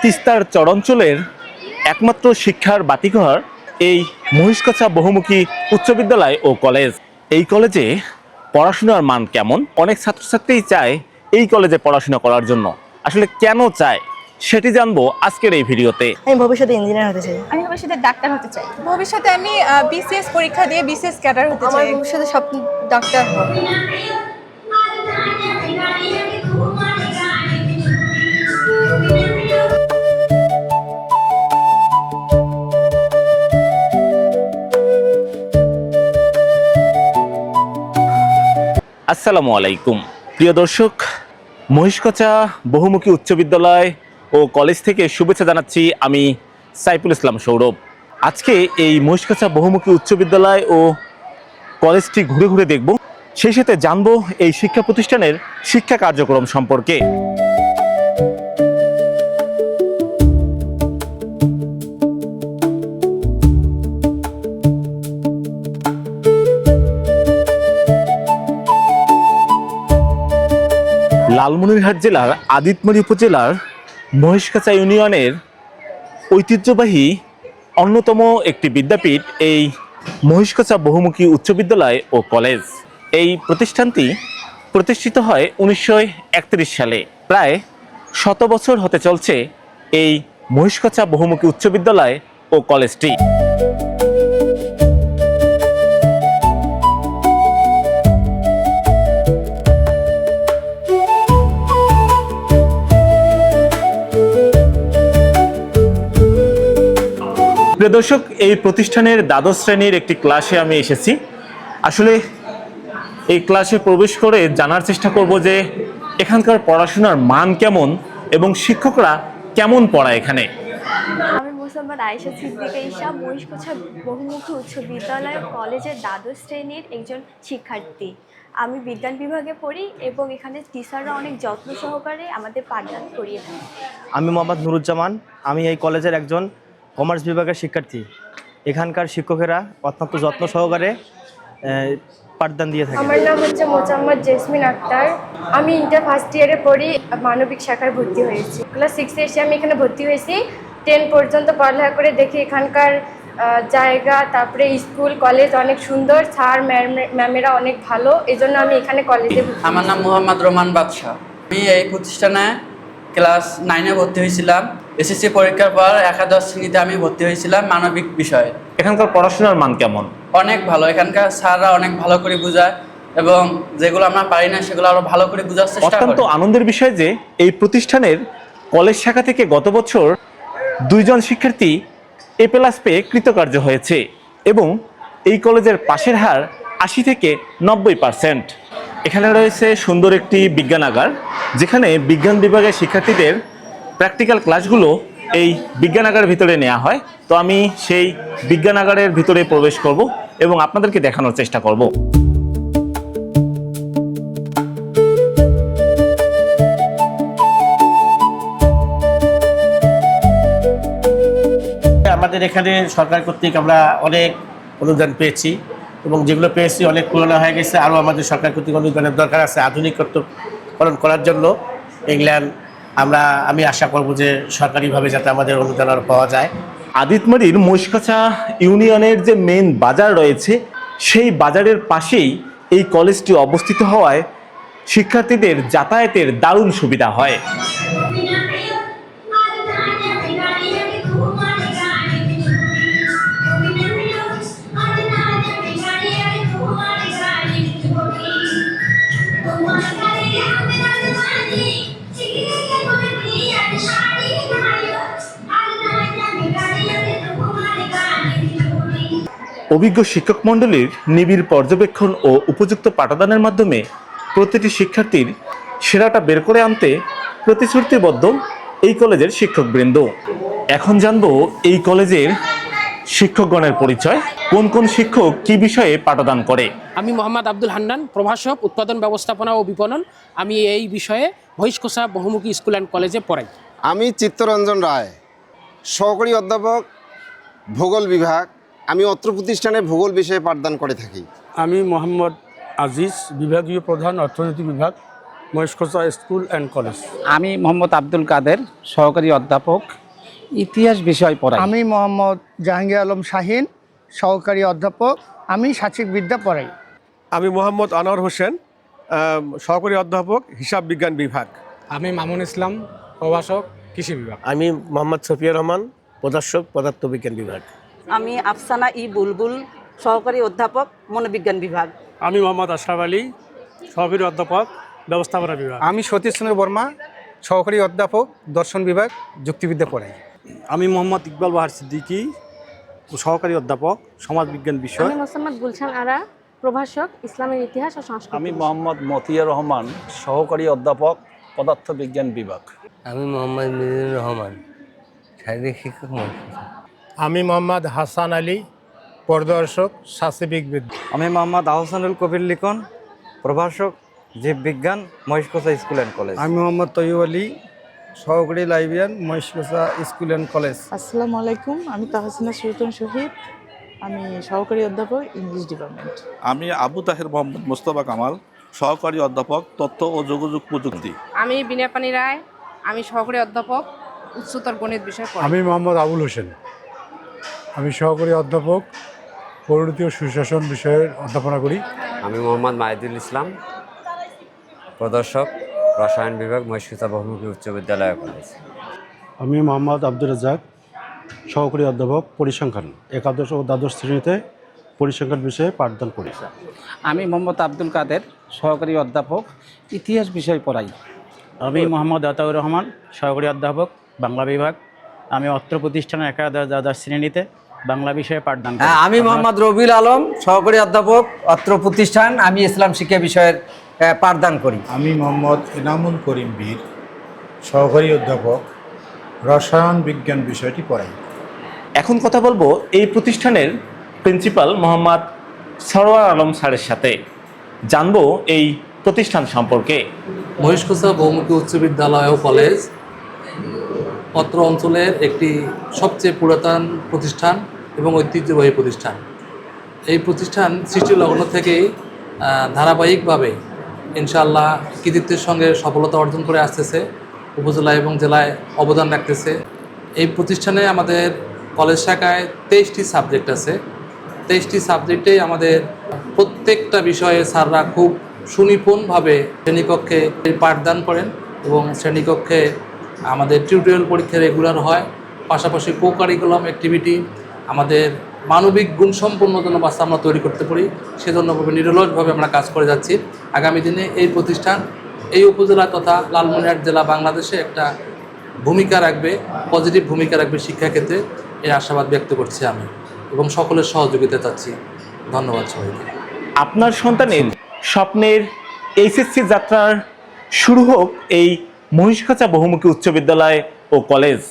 তিস্তার চরাঞ্চলের একমাত্র শিক্ষার বাতিঘর এই মহিষকাছা বহুমুখী উচ্চ বিদ্যালয় ও কলেজ। এই কলেজে পড়াশোনার মান কেমন? অনেক ছাত্রছাত্রীই চায় এই কলেজে পড়াশোনা করার জন্য। আসলে কেন চায় সেটি জানবো আজকের এই ভিডিওতে। আমি ভবিষ্যতে ইঞ্জিনিয়ার হতে চাই। আমি ভবিষ্যতে ডাক্তার হতে চাই। ভবিষ্যতে আমি বিসিএস পরীক্ষা দিয়ে বিসিএস ক্যাডার হতে চাই। আমার ভবিষ্যতে স্বপ্ন ডাক্তার হওয়া। আসসালামু আলাইকুম প্রিয় দর্শক, মহিষকাছা বহুমুখী উচ্চ বিদ্যালয় ও কলেজ থেকে শুভেচ্ছা জানাচ্ছি। আমি সাইফুল ইসলাম সৌরভ। আজকে এই মহিষকাছা বহুমুখী উচ্চ বিদ্যালয় ও কলেজটি ঘুরে ঘুরে দেখব, সেই সাথে জানবো এই শিক্ষা প্রতিষ্ঠানের শিক্ষা কার্যক্রম সম্পর্কে। লালমনিরহাট জেলার আদিতমরি উপজেলার মহিষকাছা ইউনিয়নের ঐতিহ্যবাহী অন্যতম একটি বিদ্যাপীঠ এই মহিষকাছা বহুমুখী উচ্চ বিদ্যালয় ও কলেজ। এই প্রতিষ্ঠানটি প্রতিষ্ঠিত হয় 1931 সালে। প্রায় 100 বছর হতে চলছে এই মহিষকাছা বহুমুখী উচ্চ বিদ্যালয় ও কলেজটি। প্রিয় দর্শক, এই প্রতিষ্ঠানের দ্বাদশ শ্রেণীর একটি ক্লাসে আমি এসেছি। আসলে এই ক্লাসে প্রবেশ করে জানার চেষ্টা করব যে এখানকার পড়াশোনার মান কেমন এবং শিক্ষকরা কেমন পড়ায় এখানে। আমি মোসাম্মদ আয়েশা সিদ্দিকা ঈশা, মহিষকাছা বহুমুখী উচ্চ বিদ্যালয় কলেজের দ্বাদশ শ্রেণীর একজন শিক্ষার্থী। আমি বিজ্ঞান বিভাগে পড়ি এবং এখানে টিচাররা অনেক যত্ন সহকারে আমাদের পাঠদান করিয়ে থাকে। আমি মোহাম্মদ নুরুজ্জামান, আমি এই কলেজের একজন কমার্স বিভাগের শিক্ষার্থী। এখানকার শিক্ষকেরা অত্যন্ত যত্ন সহকারে পাঠদান দিয়ে থাকে। আমার নাম হচ্ছে মোসাম্মদ জেসমিন আক্তার। আমি ইন্টার ফার্স্ট ইয়ারে পড়ি, মানবিক শাখায় ভর্তি হয়েছি। ক্লাস 6-এ এসে আমি এখানে ভর্তি হয়েছি। 10 পর্যন্ত পড়ালেখা করে দেখি এখানকার জায়গা, তারপরে স্কুল কলেজ অনেক সুন্দর, স্যার ম্যামেরা অনেক ভালো, এই জন্য আমি এখানে কলেজে ভর্তি। আমার নাম মোহাম্মদ রোমান বাদশাহ। আমি এই প্রতিষ্ঠানে ক্লাস 9-এ ভর্তি হয়েছিলাম। এসএসসি পরীক্ষার পর একাদশ শ্রেণীতে আমি ভর্তি হয়েছিলাম মানবিক বিষয়ে। এখানকার পড়াশোনার মান কেমন? অনেক ভালো। এখানকার স্যাররা অনেক ভালো করে বোঝায় এবং যেগুলো আমরা পারি না সেগুলো আরো ভালো করে বোঝার চেষ্টা করি। অত্যন্ত আনন্দের বিষয় যে এই প্রতিষ্ঠানের কলেজ শাখা থেকে গত বছর 2 জন শিক্ষার্থী A+ পেয়ে কৃতকার্য হয়েছে এবং এই কলেজের পাশের হার 80 থেকে 90%। এখানে রয়েছে সুন্দর একটি বিজ্ঞানাগার, যেখানে বিজ্ঞান বিভাগের শিক্ষার্থীদের প্র্যাকটিক্যাল ক্লাসগুলো এই বিজ্ঞানাগারের ভিতরে নেওয়া হয়। তো আমি সেই বিজ্ঞানাগারের ভিতরে প্রবেশ করব এবং আপনাদেরকে দেখানোর চেষ্টা করব। আমাদের এখানে সরকার কর্তৃক আমরা অনেক অনুদান পেয়েছি এবং যেগুলো পেয়েছি অনেক পুরনো হয়ে গেছে। আরও আমাদের সরকার কর্তৃক অনুদানের দরকার আছে আধুনিকত্বকরণ করার জন্য। ইংল্যান্ড আমি আশা করব যে সরকারিভাবে যাতে আমাদের অনুদান আরও পাওয়া যায়। আদিতমরির মহিষকাছা ইউনিয়নের যে মেইন বাজার রয়েছে, সেই বাজারের পাশেই এই কলেজটি অবস্থিত হওয়ায় শিক্ষার্থীদের যাতায়াতের দারুণ সুবিধা হয়। অভিজ্ঞ শিক্ষক মণ্ডলীর নিবিড় পর্যবেক্ষণ ও উপযুক্ত পাঠদানের মাধ্যমে প্রতিটি শিক্ষার্থীর সেরাটা বের করে আনতে প্রতিশ্রুতিবদ্ধ এই কলেজের শিক্ষকবৃন্দ। এখন জানবো এই কলেজের শিক্ষকগণের পরিচয়, কোন কোন শিক্ষক কি বিষয়ে পাঠদান করে। আমি মোহাম্মদ আব্দুল হান্নান, প্রভাষক উৎপাদন ব্যবস্থাপনা ও বিপণন। আমি এই বিষয়ে মহিষকাছা বহুমুখী স্কুল অ্যান্ড কলেজে পড়াই। আমি চিত্তরঞ্জন রায়, সহকারী অধ্যাপক, ভূগোল বিভাগ। আমি অত্র প্রতিষ্ঠানে ভূগোল বিষয়ে পাঠদান করে থাকি। আমি মোহাম্মদ আজিজ, বিভাগীয় প্রধান অর্থনীতি বিভাগ, মহেশখোসা স্কুল অ্যান্ড কলেজ। আমি মোহাম্মদ আব্দুল কাদের, সহকারী অধ্যাপক, ইতিহাস বিষয় পড়াই। আমি মোহাম্মদ জাহাঙ্গীর আলম শাহিন, সহকারী অধ্যাপক, আমি সাচিক বিদ্যা পড়াই। আমি মোহাম্মদ আনোয়ার হোসেন, সহকারী অধ্যাপক, হিসাব বিজ্ঞান বিভাগ। আমি মামুন ইসলাম, প্রভাষক, কৃষি বিভাগ। আমি মোহাম্মদ সফিয়া রহমান, প্রদর্শক, পদার্থবিজ্ঞান বিভাগ। আমি আফসানা ই বুলবুল, সহকারী অধ্যাপক, মনোবিজ্ঞান বিভাগ। আমি মোহাম্মদ আশরাফ আলী, সহকারী অধ্যাপক, ব্যবস্থাপনা বিভাগ। আমি সতীশ চন্দ্র বর্মা, সহকারী অধ্যাপক, দর্শন বিভাগ, যুক্তিবিদ্যা পড়াই। আমি মোহাম্মদ ইকবাল বাহার সিদ্দিকী, সহকারী অধ্যাপক, সমাজবিজ্ঞান বিষয়। আমি মোসাম্মদ গুলশান আরা, প্রভাষক, ইসলামের ইতিহাস ও সংস্কৃতি। আমি মোহাম্মদ মতিয়ার রহমান, সহকারী অধ্যাপক, পদার্থবিজ্ঞান বিভাগ। আমি মোহাম্মদ মিজানুর রহমান, শারীরিক শিক্ষক। আমি মোহাম্মদ হাসান আলী, পরিদর্শক, শাসিবিক বিদ্যা। আমি মোহাম্মদ আহসানুল কবির লিখন, প্রভাষক, জীববিজ্ঞান, মহেশখোসা স্কুল অ্যান্ড কলেজ। আমি মোহাম্মদ তৈয়ব আলী, সহকারী লাইব্রেরিয়ান, মহেশখোসা স্কুল অ্যান্ড কলেজ। আসসালামু আলাইকুম, আমি তাহসিনা সুলতান শহীদ, আমি সহকারী অধ্যাপক, ইংলিশ ডিপার্টমেন্ট। আমি আবু তাহের মোহাম্মদ মোস্তফা কামাল, সহকারী অধ্যাপক, তথ্য ও যোগাযোগ প্রযুক্তি। আমি বিনাপানি রায়, আমি সহকারী অধ্যাপক, উচ্চতর গণিত বিষয় পড়াই। আমি মোহাম্মদ আবুল হোসেন, আমি সহকারী অধ্যাপক, পরিণতি ও সুশাসন বিষয়ের অধ্যাপনা করি। আমি মোহাম্মদ মাহিদুল ইসলাম, প্রদর্শক, রসায়ন বিভাগ, মহেশখোসা বহুমুখী উচ্চ বিদ্যালয় কলেজ। আমি মোহাম্মদ আব্দুর রাজ্জাক, সহকারী অধ্যাপক, পরিসংখ্যান, একাদশ ও দ্বাদশ শ্রেণীতে পরিসংখ্যান বিষয়ে পাঠদান করি। আমি মোহাম্মদ আব্দুল কাদের, সহকারী অধ্যাপক, ইতিহাস বিষয় পড়াই। আমি মোহাম্মদ আতাউর রহমান, সহকারী অধ্যাপক, বাংলা বিভাগ। আমি অত্র প্রতিষ্ঠানের একাদশ দ্বাদশ শ্রেণীতে বাংলা বিষয়ে পাঠদান করি। আমি মোহাম্মদ রবিউল আলম, সহকারী অধ্যাপক, অত্র প্রতিষ্ঠান। আমি ইসলাম শিক্ষা বিষয়ের পাঠদান করি। আমি মোহাম্মদ এনামুল করিম বীর, সহকারী অধ্যাপক, রসায়ন বিজ্ঞান বিষয়টি পড়াই। এখন কথা বলবো এই প্রতিষ্ঠানের প্রিন্সিপাল মোহাম্মদ সরওয়ার আলম স্যারের সাথে, জানবো এই প্রতিষ্ঠান সম্পর্কে। মহেশখোসা বহুমুখী উচ্চ বিদ্যালয় ও কলেজ অত্র অঞ্চলের একটি সবচেয়ে পুরাতন প্রতিষ্ঠান এবং ঐতিহ্যবাহী প্রতিষ্ঠান। এই প্রতিষ্ঠান সৃষ্টি লগ্ন থেকেই ধারাবাহিকভাবে ইনশাআল্লাহ কৃতিত্বের সঙ্গে সফলতা অর্জন করে আসতেছে, উপজেলা এবং জেলায় অবদান রাখতেছে। এই প্রতিষ্ঠানে আমাদের কলেজ শাখায় 23টি সাবজেক্ট আছে। 23টি সাবজেক্টেই আমাদের প্রত্যেকটা বিষয়ে স্যাররা খুব সুনিপুণভাবে শ্রেণীকক্ষে পাঠদান করেন এবং শ্রেণীকক্ষে আমাদের টিউটোরিয়াল পরীক্ষা রেগুলার হয়। পাশাপাশি কো কারিকুলাম অ্যাক্টিভিটি, আমাদের মানবিক গুণসম্পন্ন যেন বাচ্চা আমরা তৈরি করতে পারি, সেজন্য নিরলসভাবে আমরা কাজ করে যাচ্ছি। আগামী দিনে এই প্রতিষ্ঠান এই উপজেলা তথা লালমনিরহাট জেলা বাংলাদেশে একটা ভূমিকা রাখবে, পজিটিভ ভূমিকা রাখবে শিক্ষাক্ষেত্রে, এই আশাবাদ ব্যক্ত করছি আমি এবং সকলের সহযোগিতা চাচ্ছি। ধন্যবাদ সবাইকে। আপনার সন্তানের স্বপ্নের এইচএসসি যাত্রার শুরু হোক এই মহিষখাঁচা বহুমুখী উচ্চ বিদ্যালয় ও কলেজ।